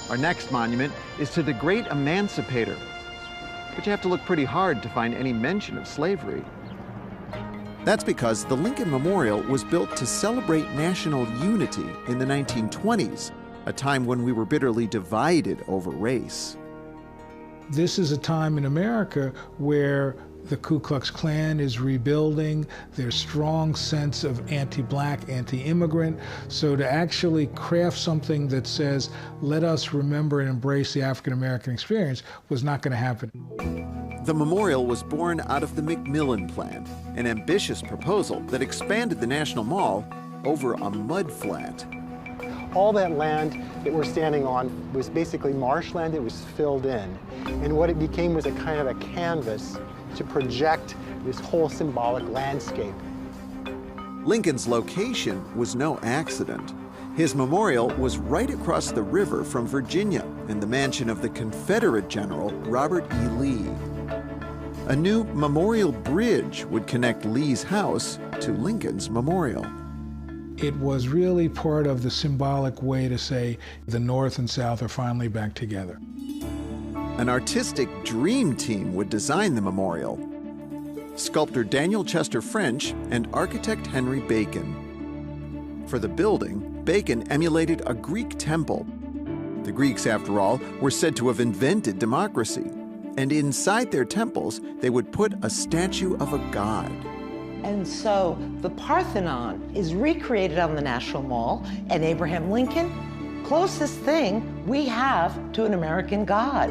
Our next monument is to the great emancipator. But you have to look pretty hard to find any mention of slavery. That's because the Lincoln Memorial was built to celebrate national unity in the 1920s, a time when we were bitterly divided over race. This is a time in America where the Ku Klux Klan is rebuilding, their strong sense of anti-black, anti-immigrant. So to actually craft something that says, let us remember and embrace the African-American experience was not going to happen. The memorial was born out of the McMillan Plan, an ambitious proposal that expanded the National Mall over a mudflat. All that land that we're standing on was basically marshland that was filled in. And what it became was a kind of a canvas to project this whole symbolic landscape. Lincoln's location was no accident. His memorial was right across the river from Virginia in the mansion of the Confederate General Robert E. Lee. A new memorial bridge would connect Lee's house to Lincoln's memorial. It was really part of the symbolic way to say the North and South are finally back together. An artistic dream team would design the memorial: sculptor Daniel Chester French and architect Henry Bacon. For the building, Bacon emulated a Greek temple. The Greeks, after all, were said to have invented democracy, and inside their temples, they would put a statue of a god. And so the Parthenon is recreated on the National Mall, and Abraham Lincoln, closest thing we have to an American god.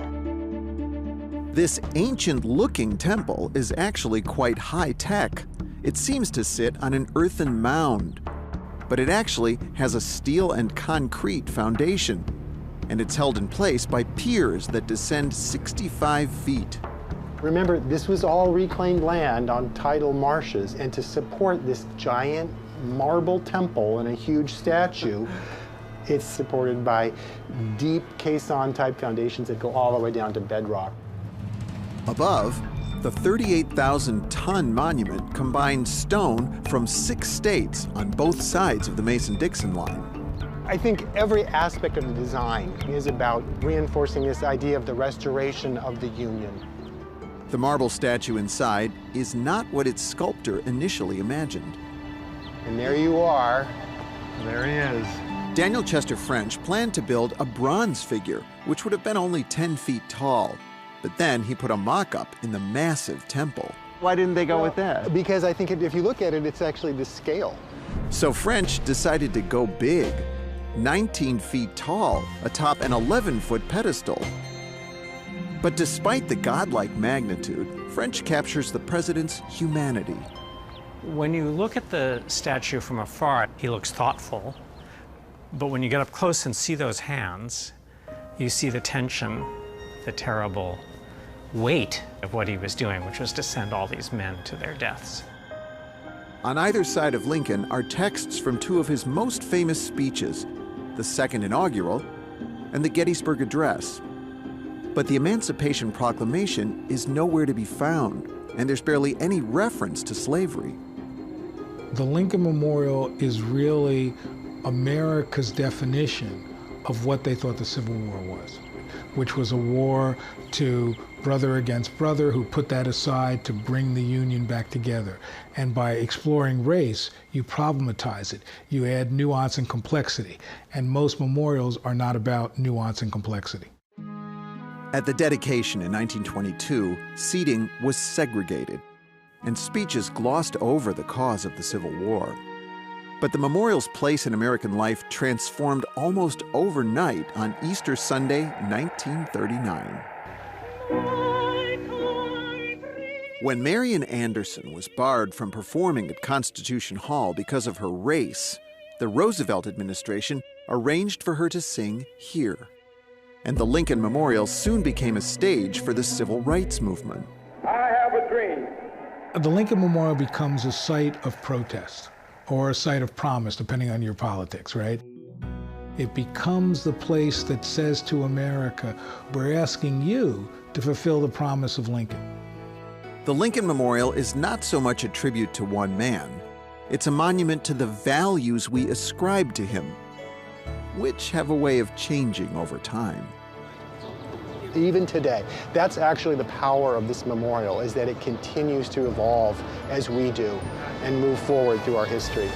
This ancient-looking temple is actually quite high-tech. It seems to sit on an earthen mound, but it actually has a steel and concrete foundation, and it's held in place by piers that descend 65 feet. Remember, this was all reclaimed land on tidal marshes, and to support this giant marble temple and a huge statue, it's supported by deep caisson-type foundations that go all the way down to bedrock. Above, the 38,000-ton monument combines stone from 6 states on both sides of the Mason-Dixon line. I think every aspect of the design is about reinforcing this idea of the restoration of the Union. The marble statue inside is not what its sculptor initially imagined. And there you are. There he is. Daniel Chester French planned to build a bronze figure, which would have been only 10 feet tall. But then he put a mock-up in the massive temple. Why didn't they go with that? Because I think if you look at it, it's actually the scale. So French decided to go big, 19 feet tall, atop an 11-foot pedestal. But despite the godlike magnitude, French captures the president's humanity. When you look at the statue from afar, he looks thoughtful. But when you get up close and see those hands, you see the tension, the terrible weight of what he was doing, which was to send all these men to their deaths. On either side of Lincoln are texts from 2 of his most famous speeches, the Second Inaugural and the Gettysburg Address. But the Emancipation Proclamation is nowhere to be found, and there's barely any reference to slavery. The Lincoln Memorial is really America's definition of what they thought the Civil War was, which was a war to brother against brother, who put that aside to bring the Union back together. And by exploring race, you problematize it. You add nuance and complexity. And most memorials are not about nuance and complexity. At the dedication in 1922, seating was segregated, and speeches glossed over the cause of the Civil War. But the memorial's place in American life transformed almost overnight on Easter Sunday, 1939. When Marian Anderson was barred from performing at Constitution Hall because of her race, the Roosevelt administration arranged for her to sing here. And the Lincoln Memorial soon became a stage for the civil rights movement. I have a dream. The Lincoln Memorial becomes a site of protest or a site of promise, depending on your politics, right? It becomes the place that says to America, we're asking you to fulfill the promise of Lincoln. The Lincoln Memorial is not so much a tribute to one man. It's a monument to the values we ascribe to him. which have a way of changing over time. Even today, that's actually the power of this memorial, is that it continues to evolve as we do and move forward through our history.